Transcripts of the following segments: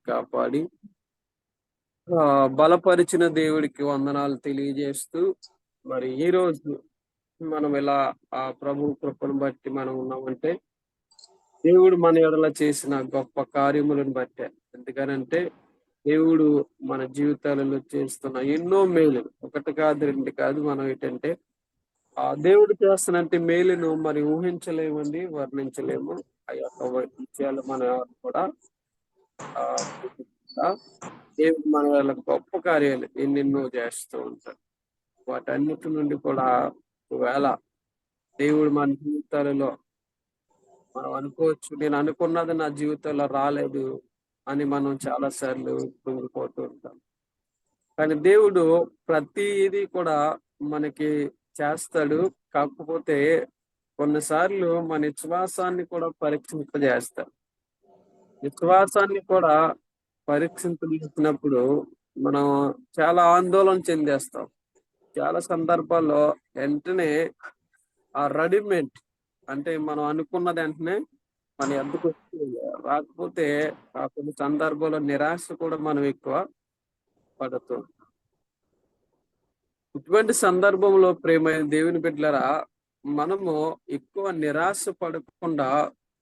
కాపాడి బలపరిచిన దేవుడికి వందనాలు తెలియజేస్తూ, మరి ఈరోజు మనం ఇలా ప్రభు కృపను బట్టి మనం ఉన్నామంటే, దేవుడు మన ఎడల చేసిన గొప్ప కార్యములను బట్టే. ఎందుకనంటే, దేవుడు మన జీవితాలలో చేస్తున్న ఎన్నో మేలులు, ఒకటి కాదు, రెండు కాదు. మనం ఏంటంటే, దేవుడు చేస్తున్నట్టి మేలును మరి ఊహించలేమండి, వర్ణించలేము. ఆ యొక్క విషయాలు మన కూడా ఆహ్, దేవుడు మన వల్ల గొప్ప కార్యాలు ఎన్నెన్నో చేస్తూ ఉంటాడు. వాటన్నిటి నుండి కూడా ఒకవేళ దేవుడు మన జీవితాలలో మనం అనుకోవచ్చు, నేను అనుకున్నది నా జీవితంలో రాలేదు అని మనం చాలా సార్లు కృంగిపోతూ ఉంటాం. కానీ దేవుడు ప్రతీది కూడా మనకి చేస్తాడు. కాకపోతే కొన్నిసార్లు మన విశ్వాసాన్ని కూడా పరీక్షింపజేస్తాడు. విశ్వాసాన్ని కూడా పరీక్షింపజేసినప్పుడు మనం చాలా ఆందోళన చెందేస్తాం. చాలా సందర్భాల్లో వెంటనే రెడీమేడ్ అంటే మనం అనుకున్నది వెంటనే మన ఎద్దకు రాకపోతే కొన్ని సందర్భాల్లో నిరాశ కూడా మనం ఎక్కువ పడుతూ ఉంటాం. ఇటువంటి సందర్భంలో ప్రేమైన దేవుని బిడ్డలారా, మనము ఎక్కువ నిరాశ పడకుండా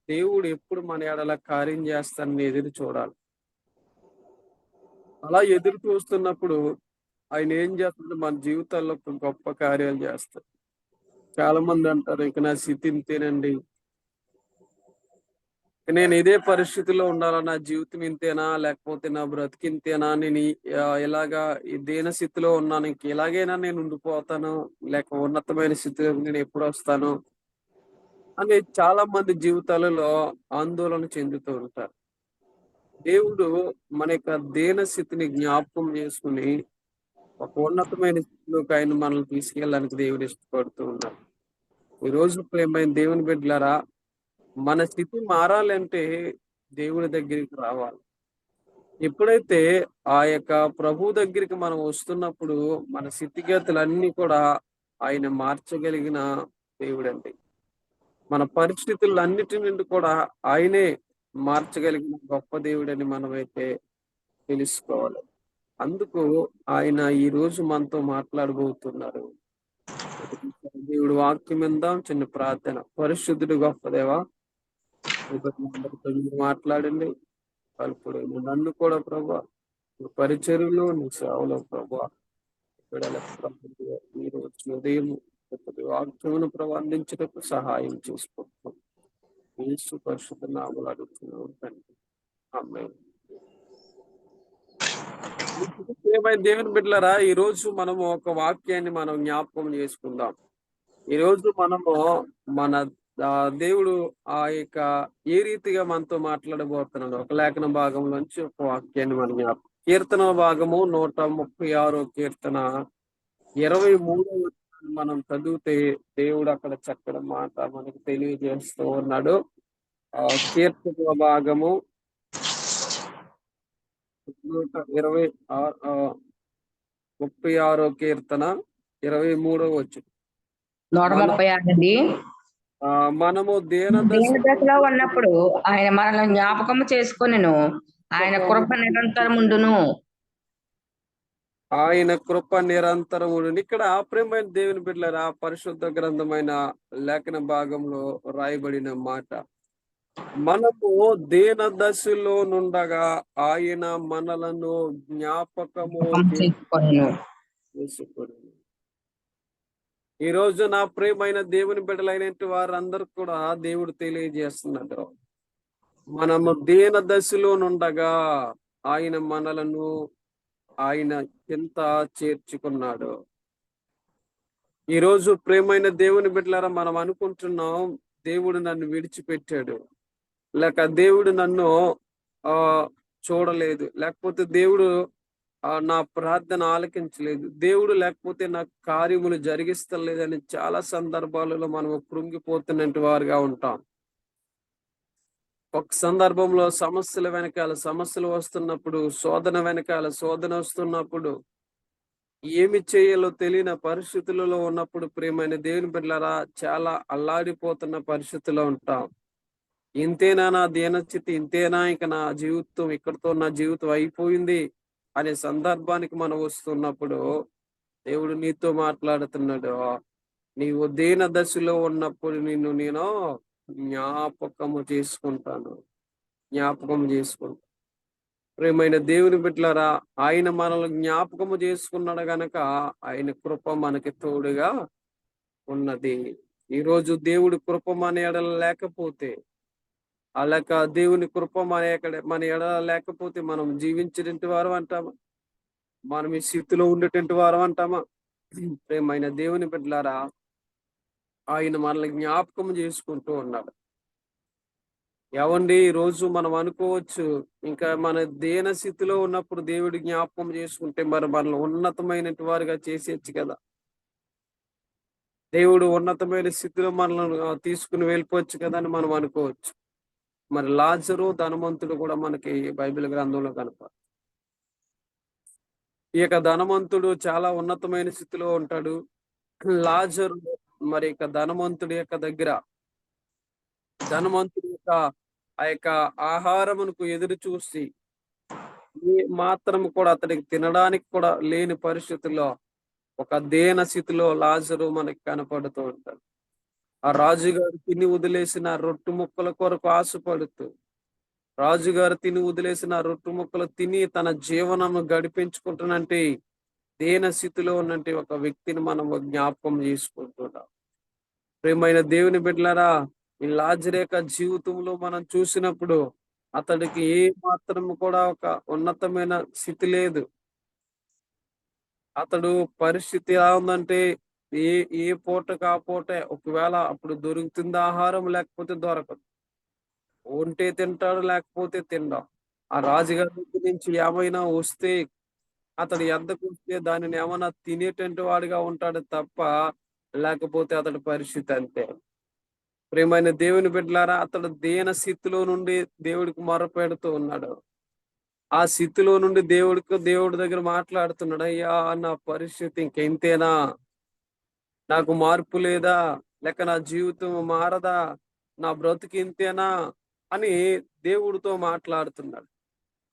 దేవుడు ఎప్పుడు మన ఎడల కార్యం చేస్తానని ఎదురు చూడాలి. అలా ఎదురు చూస్తున్నప్పుడు ఆయన ఏం చేస్తాడు, మన జీవితాల్లో ఒక గొప్ప కార్యాలు చేస్తాడు. చాలా మంది అంటారు, ఇక నా స్థితి ఇంతేనండి, నేను ఇదే పరిస్థితిలో ఉండాలా, నా జీవితం ఇంతేనా, లేకపోతే నా బ్రతికి ఇంతేనా, నేను ఇలాగా ఈ దీన స్థితిలో ఉన్నాను, ఇంక ఇలాగైనా నేను ఉండిపోతాను, లేక ఉన్నతమైన స్థితిలో నేను ఎప్పుడు వస్తాను అని చాలా మంది జీవితాలలో ఆందోళన చెందుతూ ఉంటారు. దేవుడు మన యొక్క దీన స్థితిని జ్ఞాపకం చేసుకుని ఒక ఉన్నతమైన స్థితిలోకి ఆయన మనల్ని తీసుకెళ్ళడానికి దేవుడు ఇష్టపడుతూ ఉన్నాడు. ఈ రోజు ప్రేమైన దేవుని బిడ్డలారా, మన స్థితి మారాలంటే దేవుని దగ్గరికి రావాలి. ఎప్పుడైతే ఆ యొక్క ప్రభు దగ్గరికి మనం వస్తున్నప్పుడు మన స్థితిగతులన్నీ కూడా ఆయన మార్చగలిగిన దేవుడండి. మన పరిస్థితులన్నిటి నుండి కూడా ఆయనే మార్చగలిగిన గొప్ప దేవుడని మనమైతే తెలుసుకోవాలి. అందుకు ఆయన ఈ రోజు మనతో మాట్లాడబోతున్నారు. దేవుడు వాక్యం విందాం. చిన్న ప్రార్థన. పరిశుద్ధుడు గొప్ప దేవా, మీ బిడ్డలందరితో మీరు మాట్లాడండి. కలుపుడు నన్ను కూడా ప్రభా, నీ పరిచర్యలో నీ సేవలో ప్రభా, బిడ్డలకు ప్రభువా, ఈ రోజు ఉదయం వాక్యమును ప్రభా అందించుటకు సహాయం చేసుకుంటున్నాం. యేసు పరిశుద్ధ నామములో అడుగుతున్నాం తండ్రి. ఆమేన్. ప్రియమైన దేవుని బిడ్డలారా, ఈ రోజు మనము ఒక వాక్యాన్ని మనం జ్ఞాపకం చేసుకుందాం. ఈ రోజు మనము మన దేవుడు ఆ యొక్క ఏ రీతిగా మనతో మాట్లాడబోతున్నాడు, ఒక లేఖన భాగంలోంచి ఒక వాక్యాన్ని మనం జ్ఞాపకం. కీర్తన భాగము 136 కీర్తన 23 మనం చదివితే దేవుడు అక్కడ చక్కటి మాట మనకు తెలియజేస్తూ ఉన్నాడు. కీర్తన భాగము 36 కీర్తన 23 వచనం. 136 అండి. మనము దీన దశలో ఉన్నప్పుడు ఆయన మనల్ని జ్ఞాపకం చేసుకొనెను. ఆయన కృప నిరంతరముండును. ఆయన కృప నిరంతరముండును. ఇక్కడ ప్రియమైన దేవుని బిడ్డలారా, పరిశుద్ధ గ్రంథమైన లేఖన భాగంలో రాయబడిన మాట, మనము దీన దశలో నుండగా ఆయన మనలను జ్ఞాపకము చేసుకొనెను. చేసుకొనెను. ఈ రోజు నా ప్రియమైన దేవుని బిడ్డలైనటువంటి వారందరూ కూడా దేవుడు తెలియజేస్తున్నాడు, మనము దీన దశలో నుండగా ఆయన మనలను ఆయన చింత చేర్చుకున్నాడు. ఈ రోజు ప్రియమైన దేవుని బిడ్డలారా, మనం అనుకుంటున్నాం దేవుడు నన్ను విడిచిపెట్టాడు, లేక దేవుడు నన్ను ఆ చూడలేదు, లేకపోతే దేవుడు నా ప్రార్థన ఆలకించలేదు, దేవుడు లేకపోతే నాకు కార్యములు జరిగిస్తలేదని చాలా సందర్భాలలో మనం కృంగిపోతున్నట్టు వారుగా ఉంటాం. ఒక సందర్భంలో సమస్యల వెనకాల సమస్యలు వస్తున్నప్పుడు, శోధన వెనకాల శోధన వస్తున్నప్పుడు, ఏమి చేయాలో తెలియని పరిస్థితులలో ఉన్నప్పుడు ప్రియమైన దేవుని బిడ్డలారా, చాలా అల్లాడిపోతున్న పరిస్థితిలో ఉంటాం. ఇంతేనా నా దీనస్థితి, ఇంతేనా ఇక నా జీవితం, ఇక్కడితో నా జీవితం అయిపోయింది అనే సందర్భానికి మనం వస్తున్నప్పుడు దేవుడు నీతో మాట్లాడుతున్నాడు. నీవు దీన దశలో ఉన్నప్పుడు నిన్ను నేను జ్ఞాపకము చేసుకుంటాను. జ్ఞాపకం చేసుకుంటాను. ప్రియమైన దేవుని బిడ్డలారా, ఆయన మనల్ని జ్ఞాపకము చేసుకున్నాడు గనక ఆయన కృప మనకి తోడుగా ఉన్నది. ఈరోజు దేవుడి కృప మన ఎడల లేకపోతే, లేక దేవుని కృప మన ఎడల లేకపోతే మనం జీవించేటువంటి వారం అంటామా? మనం ఈ స్థితిలో ఉండేటువంటి వారం అంటామా? ప్రియమైన దేవుని బిడ్డలారా, ఆయన మనల్ని జ్ఞాపకం చేసుకుంటూ ఉన్నాడు. ఏవండి, ఈ రోజు మనం అనుకోవచ్చు, ఇంకా మన దీన స్థితిలో ఉన్నప్పుడు దేవుడి జ్ఞాపకం చేసుకుంటే మరి మనల్ని ఉన్నతమైన వారుగా చేసేయచ్చు కదా. దేవుడు ఉన్నతమైన స్థితిలో మనల్ని తీసుకుని వెళ్ళిపోవచ్చు కదా అని మనం అనుకోవచ్చు. మరి లాజరు, ధనవంతుడు కూడా మనకి బైబిల్ గ్రంథంలో కనపడతారు. ఈ యొక్క ధనవంతుడు చాలా ఉన్నతమైన స్థితిలో ఉంటాడు. లాజరు మరి ఇక ధనవంతుడి యొక్క దగ్గర, ధనవంతుడి యొక్క ఆ యొక్క ఆహారమునకు ఎదురు చూసి ఏ మాత్రం కూడా అతడికి తినడానికి కూడా లేని పరిస్థితుల్లో ఒక దీన స్థితిలో లాజరు మనకి కనపడుతూ ఉంటాడు. ఆ రాజుగారు తిని వదిలేసిన రొట్టు ముక్కల కొరకు ఆశపడుతూ, రాజుగారు తిని వదిలేసిన రొట్టు ముక్కలు తిని తన జీవనము గడిపించుకుంటున్నంటే దీన స్థితిలో ఉన్నంటే ఒక వ్యక్తిని మనం జ్ఞాపకం చేసుకుంటున్నాం. ప్రియమైన దేవుని బిడ్డలారా, ఈ లాజరు యొక్క జీవితంలో మనం చూసినప్పుడు అతడికి ఏ మాత్రం కూడా ఒక ఉన్నతమైన స్థితి లేదు. అతడు పరిస్థితి ఎలా ఉందంటే, ఏ ఏ పూటకు ఆ పూటే, ఒకవేళ అప్పుడు దొరుకుతుంది ఆహారం, లేకపోతే దొరకదు. ఉంటే తింటాడు, లేకపోతే తినడం. ఆ రాజుగారి దగ్గర నుంచి ఏమైనా వస్తే అతడు ఎద్దకు వస్తే దానిని ఏమన్నా తినేటువంటి వాడిగా ఉంటాడు తప్ప, లేకపోతే అతడి పరిస్థితి అంతే. ప్రియమైన దేవుని బిడ్డలారా, అతడు దీన స్థితిలో నుండి దేవుడికి మొరపెడుతూ ఉన్నాడు. ఆ స్థితిలో నుండి దేవుడి దగ్గర మాట్లాడుతున్నాడు. అయ్యా, నా పరిస్థితి ఇంకెంతేనా? నాకు మార్పు లేదా? లేక నా జీవితం మారదా? నా బ్రతుకు ఇంతేనా? అని దేవుడితో మాట్లాడుతున్నాడు.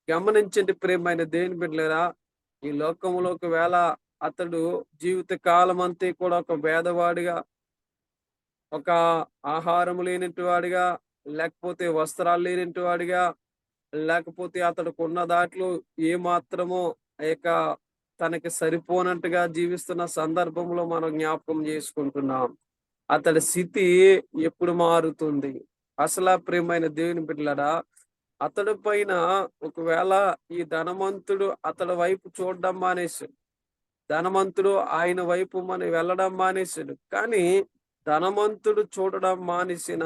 గమనించండి ప్రియమైన దేవుని బిడ్డలారా, ఈ లోకంలో ఒకవేళ అతడు జీవిత కాలం అంతా కూడా ఒక పేదవాడిగా, ఒక ఆహారం లేనటువంటి వాడిగా, లేకపోతే వస్త్రాలు లేనటువంటి వాడిగా, లేకపోతే అతడుకున్న దాంట్లో ఏ మాత్రమో ఆ యొక్క తనకి సరిపోనట్టుగా జీవిస్తున్న సందర్భంలో మనం జ్ఞాపకం చేసుకుంటున్నాం. అతడి స్థితి ఎప్పుడు మారుతుంది? అసలా ప్రియమైన దేవుని బిడ్డలారా, అతడి పైన ఒకవేళ ఈ ధనవంతుడు అతడి వైపు చూడడం మానేశాడు. ధనవంతుడు ఆయన వైపు వెళ్ళడం మానేశాడు. కానీ ధనవంతుడు చూడడం మానేసిన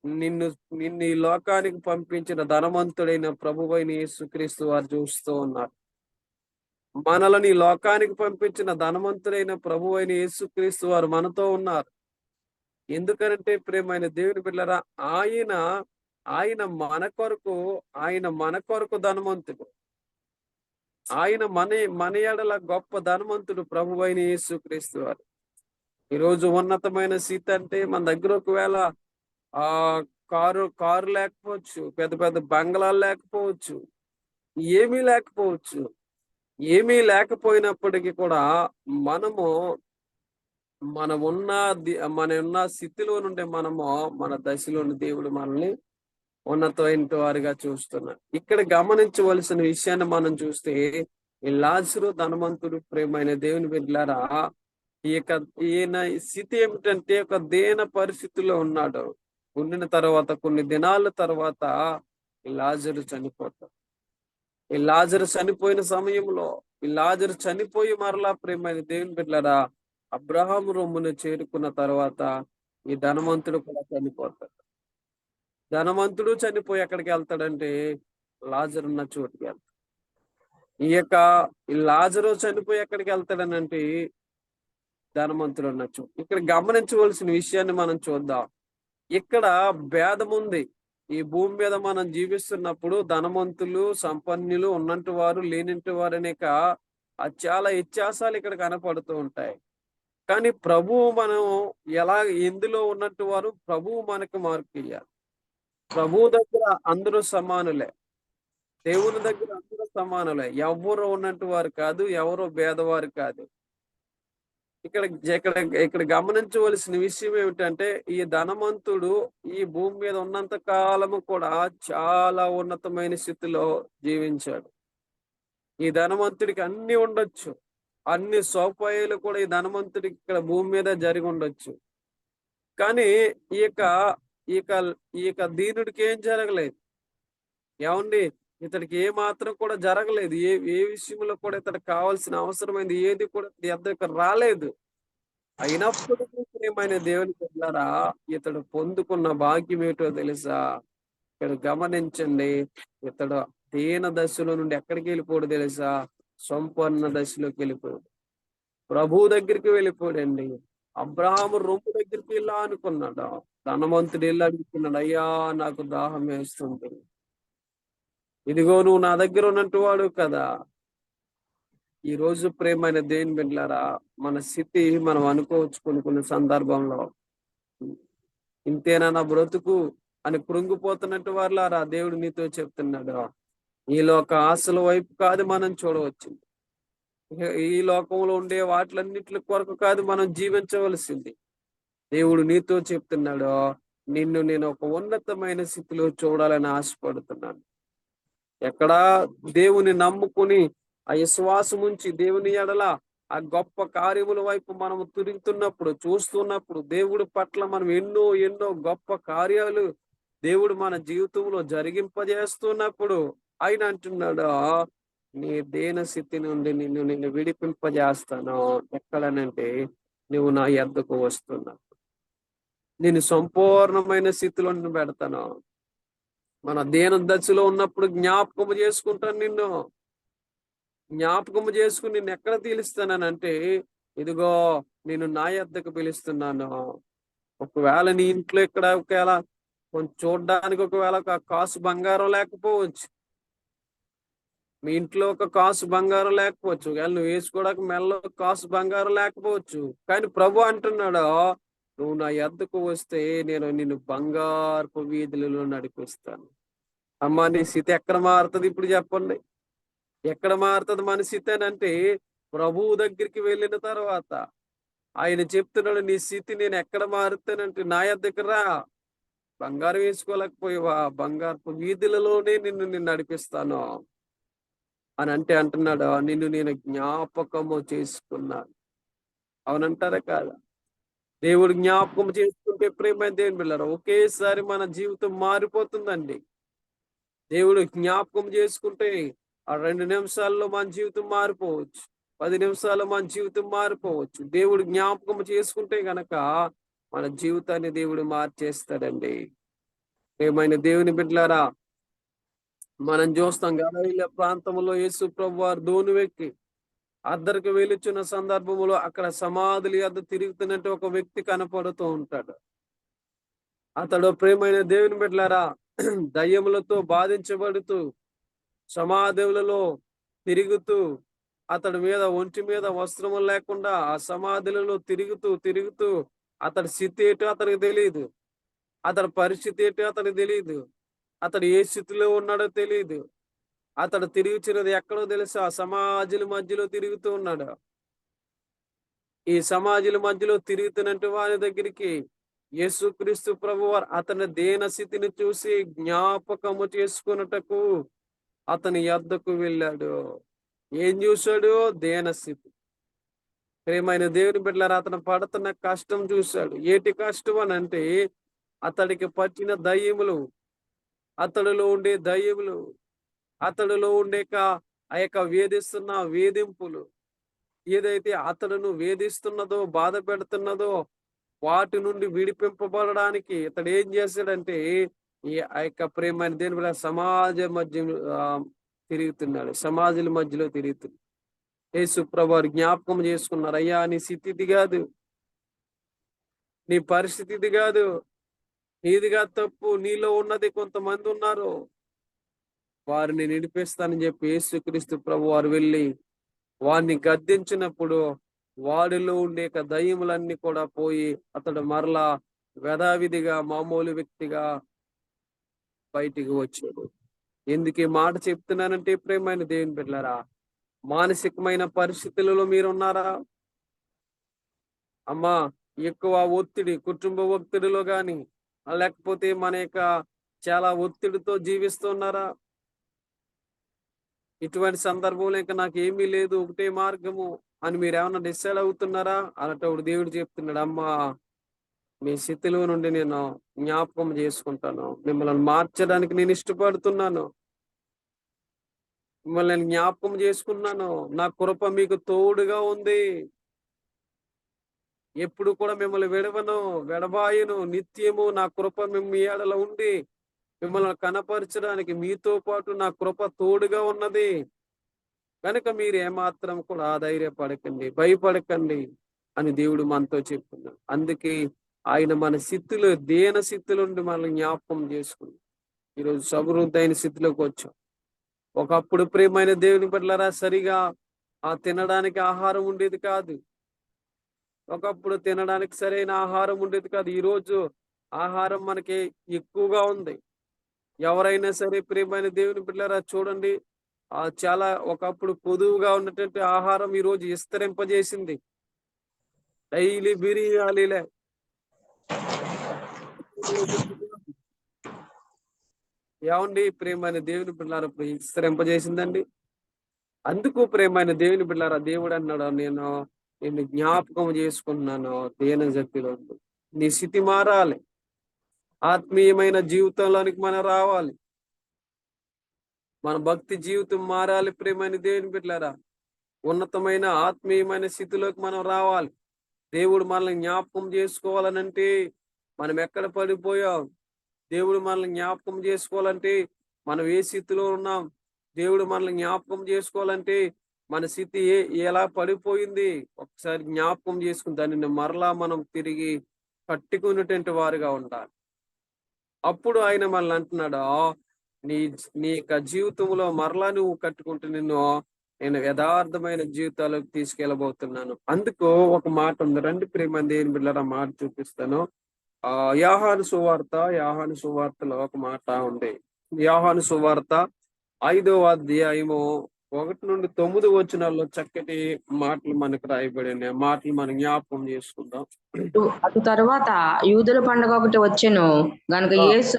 నిన్ను నిన్ను ఈ లోకానికి పంపించిన ధనవంతుడైన ప్రభువైన యేసుక్రీస్తు వారు చూస్తూ ఉన్నారు. మనలని ఈ లోకానికి పంపించిన ధనవంతుడైన ప్రభువైన యేసుక్రీస్తు వారు మనతో ఉన్నారు. ఎందుకనంటే ప్రియమైన దేవుని బిడ్డలారా, ఆయన ఆయన మన కొరకు ధనవంతుడు. ఆయన మన ఎడల గొప్ప ధనవంతుడు ప్రభువైన యేసుక్రీస్తు వారు. ఈరోజు ఉన్నతమైన స్థితి అంటే మన దగ్గర ఒకవేళ ఆ కారు లేకపోవచ్చు, పెద్ద పెద్ద బంగ్లాలు లేకపోవచ్చు, ఏమీ లేకపోవచ్చు. ఏమీ లేకపోయినప్పటికీ కూడా మనము మన ఉన్న స్థితిలో నుండి మన దశలోని దేవుడు మనల్ని ఉన్నతమైన వారిగా చూస్తున్నాడు. ఇక్కడ గమనించవలసిన విషయాన్ని మనం చూస్తే, ఈ లాజరు ధనవంతుడు ప్రియమైన దేవుని బిడ్డలారా, ఈయన స్థితి ఏమిటంటే ఒక దీన పరిస్థితిలో ఉన్నాడు. ఉండిన తర్వాత కొన్ని దినాల తర్వాత ఈ లాజరు చనిపోతాడు. ఈ లాజరు చనిపోయిన సమయంలో, ఈ లాజరు చనిపోయి మరలా ప్రియమైన దేవుని బిడ్డలారా, అబ్రహాము రొమ్మును చేరుకున్న తర్వాత ఈ ధనవంతుడు కూడా చనిపోతాడు. ధనవంతుడు చనిపోయి ఎక్కడికి వెళ్తాడంటే లాజరు ఉన్న చోటుకి వెళ్తాడు. ఈ లాజరు చనిపోయి ఎక్కడికి వెళ్తాడనంటే ధనవంతుడు ఉన్న చోటు. ఇక్కడ గమనించవలసిన విషయాన్ని మనం చూద్దాం. ఇక్కడ భేదం ఉంది. ఈ భూమి మీద మనం జీవిస్తున్నప్పుడు ధనవంతులు, సంపన్నులు, ఉన్నంటి వారు, లేనింటి వారు అనేక చాలా వ్యత్యాసాలు ఇక్కడ కనపడుతూ ఉంటాయి. కానీ ప్రభువు మనం ఎందులో ఉన్నట్టు వారు ప్రభువు మనకు మార్పు ఇయ్యాలి. ప్రభు దగ్గర అందరూ సమానులే. దేవుని దగ్గర అందరూ సమానులే. ఎవ్వరు ఉన్నట్టు వారు కాదు. ఎవరు భేదవారు కాదు. ఇక్కడ ఇక్కడ ఇక్కడ గమనించవలసిన విషయం ఏమిటంటే, ఈ ధనవంతుడు ఈ భూమి మీద ఉన్నంత కాలము కూడా చాలా ఉన్నతమైన స్థితిలో జీవించాడు. ఈ ధనవంతుడికి అన్ని ఉండొచ్చు. అన్ని సౌకర్యాలు కూడా ఈ ధనవంతుడికి ఇక్కడ భూమి మీద జరిగి ఉండొచ్చు. కానీ ఈ యొక్క ఈ యొక్క ఈ యొక్క దీనుడికి ఏం జరగలేదు. ఏమండి? ఇతడికి ఏ మాత్రం కూడా జరగలేదు. ఏ ఏ విషయంలో కూడా ఇతడికి కావాల్సిన అవసరమైంది ఏది కూడా ఇతడి యొద్దకు రాలేదు. అయినప్పటికీ ప్రియమైన దేవుని బిడ్డలారా, ఇతడు పొందుకున్న భాగ్యం ఏంటో తెలుసా? ఇక్కడ గమనించండి. ఇతడు దీన దశలో నుండి ఎక్కడికి వెళ్ళిపోడు తెలుసా? సంపన్న దశలోకి వెళ్ళిపోయాడు. ప్రభు దగ్గరికి వెళ్ళిపోయాడండి. అబ్రాహాము రొమ్ము దగ్గరికి వెళ్ళా అనుకున్నాడు. ధనవంతుడు వెళ్ళి అడుగుతున్నాడు, అయ్యా నాకు దాహం వేస్తుంది, ఇదిగో నువ్వు నా దగ్గర ఉన్నట్టు వాడు కదా. ఈ రోజు ప్రేమైన దేవుని బిడ్డలారా, మన స్థితి మనం అనుకోవచ్చు కొన్ని సందర్భంలో, ఇంతేనా నా బ్రతుకు అని కృంగిపోతున్నట్టు వారులారా, దేవుడు నీతో చెప్తున్నాడు, ఈ లోక ఆశల వైపు కాదు మనం చూడవచ్చు. ఈ లోకంలో ఉండే వాటిలన్నిటి కొరకు కాదు మనం జీవించవలసింది. దేవుడు నీతో చెప్తున్నాడు, నిన్ను నేను ఒక ఉన్నతమైన స్థితిలో చూడాలని ఆశపడుతున్నాను. ఎక్కడా దేవుని నమ్ముకుని ఆ విశ్వాసం ఉంచి దేవుని ఎడల ఆ గొప్ప కార్యముల వైపు మనము తిరుగుతున్నప్పుడు, చూస్తున్నప్పుడు, దేవుడి పట్ల మనం ఎన్నో ఎన్నో గొప్ప కార్యాలు దేవుడు మన జీవితంలో జరిగింపజేస్తున్నప్పుడు ఆయన అంటున్నాడు, నీ దీన స్థితి నుండి నిన్ను విడిపింపజేస్తాను. ఎక్కడనంటే నువ్వు నా యొద్దకు వస్తున్నావు, నేను సంపూర్ణమైన స్థితిలో పెడతాను. మన దీన దశలో ఉన్నప్పుడు జ్ఞాపకము చేసుకుంటాను, నిన్ను జ్ఞాపకము చేసుకుని నిన్ను ఎక్కడ తీలుస్తానంటే, ఇదిగో నేను నా యొద్దకు పిలుస్తున్నాను. ఒకవేళ నీ ఇంట్లో ఇక్కడ ఒకవేళ కొంచెం చూడడానికి ఒకవేళ ఒక కాసు బంగారం లేకపోవచ్చు, మీ ఇంట్లో ఒక కాసు బంగారం లేకపోవచ్చు, ఒకవేళ నువ్వు వేసుకోవడానికి మెల్ల కాసు బంగారం లేకపోవచ్చు, కానీ ప్రభు అంటున్నాడు, నువ్వు నా యొద్దకు వస్తే నేను నిన్ను బంగారపు వీధులలో నడిపిస్తాను. అమ్మా, నీ స్థితి ఎక్కడ మారుతుంది ఇప్పుడు చెప్పండి? ఎక్కడ మారుతుంది మన స్థితి అని అంటే, ప్రభువు దగ్గరికి వెళ్ళిన తర్వాత ఆయన చెప్తున్నాడు, నీ స్థితి నేను ఎక్కడ మారుతానంటే నా యొద్దకు రా. బంగారం వేసుకోలేకపోయావా? బంగారపు వీధులలోనే నిన్ను నడిపిస్తాను అని అంటే అంటున్నాడు, నిన్ను నేను జ్ఞాపకము చేసుకున్నాను. అవునంటారా కాదా? దేవుడు జ్ఞాపకం చేసుకుంటే ప్రేమైన దేవుని బిడ్డలారా, ఒకేసారి మన జీవితం మారిపోతుందండి. దేవుడు జ్ఞాపకం చేసుకుంటే ఆ 2 నిమిషాల్లో మన జీవితం మారిపోవచ్చు, 10 నిమిషాల్లో మన జీవితం మారిపోవచ్చు. దేవుడు జ్ఞాపకం చేసుకుంటే గనక మన జీవితాన్ని దేవుడు మార్చేస్తాడండి. ఏమైనా దేవుని బిడ్డలారా, మనం చూస్తాం గలిలయ ప్రాంతంలో యేసు ప్రభు వారు దోణి ఎక్కి అద్దరికి వెలుచున్న సందర్భంలో అక్కడ సమాధుల యొద్ద తిరుగుతున్నట్టు ఒక వ్యక్తి కనపడుతూ ఉంటాడు. అతడు ప్రేమైన దేవుని బిడ్డలారా, దయ్యములతో బాధించబడుతూ సమాధులలో తిరుగుతూ, అతడి మీద ఒంటి మీద వస్త్రము లేకుండా ఆ సమాధులలో తిరుగుతూ అతడి స్థితి ఏంటో అతనికి తెలియదు, అతడి పరిస్థితి ఏంటో అతనికి తెలియదు, అతడు ఏ స్థితిలో ఉన్నాడో తెలియదు. అతడు తిరుగుతున్నది ఎక్కడో తెలుసా? సమాజుల మధ్యలో తిరుగుతూ ఉన్నాడు. ఈ సమాజుల మధ్యలో తిరుగుతున్నట్టు వారి దగ్గరికి యేసుక్రీస్తు ప్రభువారు అతని దీన స్థితిని చూసి జ్ఞాపకము చేసుకున్నటకు అతని యొద్దకు వెళ్ళాడు. ఏం చూశాడు? దీన స్థితి. ప్రియమైన దేవుని బిడ్డలారా, అతను పడుతున్న కష్టం చూశాడు. ఏటి కష్టం అని అంటే, అతడికి పట్టిన దయ్యములు, అతడిలో ఉండే దయ్యములు, అతడిలో ఉండే ఆ యొక్క వేధిస్తున్న వేధింపులు, ఏదైతే అతడును వేధిస్తున్నదో బాధ పెడుతున్నదో వాటి నుండి విడిపింపబడడానికి ఇతడు ఏం చేశాడంటే, ఆ యొక్క ప్రేమైన దేని వల్ల సమాజ మధ్య తిరుగుతున్నాడు, సమాజుల మధ్యలో తిరుగుతున్నాడు. యేసు ప్రభువారు జ్ఞాపకం చేసుకున్నారు, అయ్యా నీ స్థితి ఇది కాదు, నీ పరిస్థితి ఇది కాదు, నీదిగా తప్పు, నీలో ఉన్నది కొంతమంది ఉన్నారు, వారిని నిడిపిస్తానని చెప్పి యేసుక్రీస్తు ప్రభువారు వెళ్ళి వారిని గద్దించినప్పుడు వాడిలో ఉండే దయ్యములన్నీ కూడా పోయి అతడు మరలా యథావిధిగా మామూలు వ్యక్తిగా బయటికి వచ్చాడు. ఎందుకు ఈ మాట చెప్తున్నానంటే ప్రియమైన దేవుని బిడ్డలారా, మానసికమైన పరిస్థితులలో మీరున్నారా? అమ్మా, ఎక్కువ ఒత్తిడి, కుటుంబ ఒత్తిడిలో గాని, లేకపోతే మన యొక్క చాలా ఒత్తిడితో జీవిస్తున్నారా? ఇటువంటి సందర్భంలో ఇంకా నాకేమీ లేదు, ఒకటే మార్గము అని మీరేమన్నా డిసైడ్ అవుతున్నారా? అలాంటప్పుడు దేవుడు చెప్తున్నాడు, అమ్మా, మీ స్థితిలో నుండి నేను జ్ఞాపకం చేసుకుంటాను. మిమ్మల్ని మార్చడానికి నేను ఇష్టపడుతున్నాను. మిమ్మల్ని నేను జ్ఞాపకం చేసుకున్నాను. నా కృప మీకు తోడుగా ఉంది. ఎప్పుడు కూడా మిమ్మల్ని విడవను, విడబాయను. నిత్యము నా కృప మీ ఎడల ఉండి మిమ్మల్ని కనపరచడానికి మీతో పాటు నా కృప తోడుగా ఉన్నది. కనుక మీరు ఏమాత్రం కూడా ధైర్యపడకండి, భయపడకండి అని దేవుడు మనతో చెప్తున్నాడు. అందుకే ఆయన మన స్థితిలో, దీన స్థితిలో నుండి మనల్ని జ్ఞాపకం చేసుకుని ఈరోజు సమృద్ధైన స్థితిలోకి వచ్చాం. ఒకప్పుడు ప్రియమైన దేవుని బిడ్డలారా, సరిగా తినడానికి ఆహారం ఉండేది కాదు. ఒకప్పుడు తినడానికి సరైన ఆహారం ఉండేది కాదు. ఈరోజు ఆహారం మనకి ఎక్కువగా ఉంది. ఎవరైనా సరే ప్రియమైన దేవుని బిడ్డలారా చూడండి, చాలా ఒకప్పుడు పొదువుగా ఉన్నటువంటి ఆహారం ఈరోజు విస్తరింపజేసింది. డైలీ బిర్యానీలే. ఏమండి ప్రియమైన దేవుని బిడ్డలారా, విస్తరింపజేసిందండి. అందుకు ప్రియమైన దేవుని బిడ్డలారా, దేవుడు అన్నాడు, నేను నిన్ను జ్ఞాపకం చేసుకుంటున్నాను దీన జతిలో. నీ స్థితి మారాలి. ఆత్మీయమైన జీవితంలోనికి మనం రావాలి. మన భక్తి జీవితం మారాలి ప్రియమైన దేవుని బిడ్డలారా. ఉన్నతమైన ఆత్మీయమైన స్థితిలోకి మనం రావాలి. దేవుడు మనల్ని జ్ఞాపకం చేసుకోవాలనంటే మనం ఎక్కడ పడిపోయాం? దేవుడు మనల్ని జ్ఞాపకం చేసుకోవాలంటే మనం ఏ స్థితిలో ఉన్నాం? దేవుడు మనల్ని జ్ఞాపకం చేసుకోవాలంటే మన స్థితి ఎలా పడిపోయింది? ఒకసారి జ్ఞాపకం చేసుకుని దానిని మరలా మనం తిరిగి కట్టుకునేటువంటి వారుగా ఉండాలి. అప్పుడు ఆయన మనల్ని అంటున్నాడు, నీ నీ యొక్క జీవితంలో మరలా నువ్వు కట్టుకుంటే నేను యథార్థమైన జీవితాలకు తీసుకెళ్ళబోతున్నాను. అందుకు ఒక మాట ఉంది. రండి ప్రియమైన దేవుని బిడ్డలారా, మాట చూపిస్తాను. యోహాను సువార్తలో ఒక మాట ఉంది. యోహాను సువార్త 5వ అధ్యాయము 1-9 వచనాల్లో చక్కటి మాటలు మనకు రాయబడి ఉన్నాయి. మాటలు మనం జ్ఞాపకం చేసుకుందాం. అటు తరువాత యూదుల పండుగ ఒకటి వచ్చెను గనుక యేసు